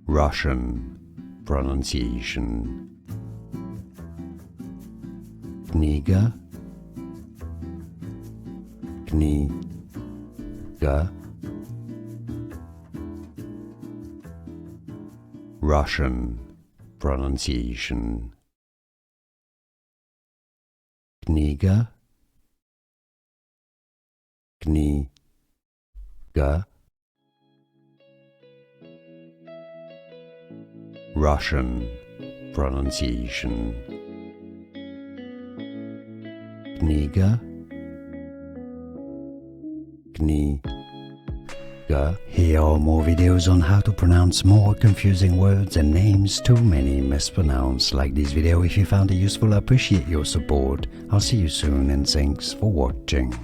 Russian pronunciation. Kniga, kniga. Russian pronunciation. Kniga, kniga. Russian pronunciation. Kniga, kniga. Here are more videos on how to pronounce more confusing words and names too many mispronounced. Like this video if you found it useful. I appreciate your support. I'll see you soon and thanks for watching.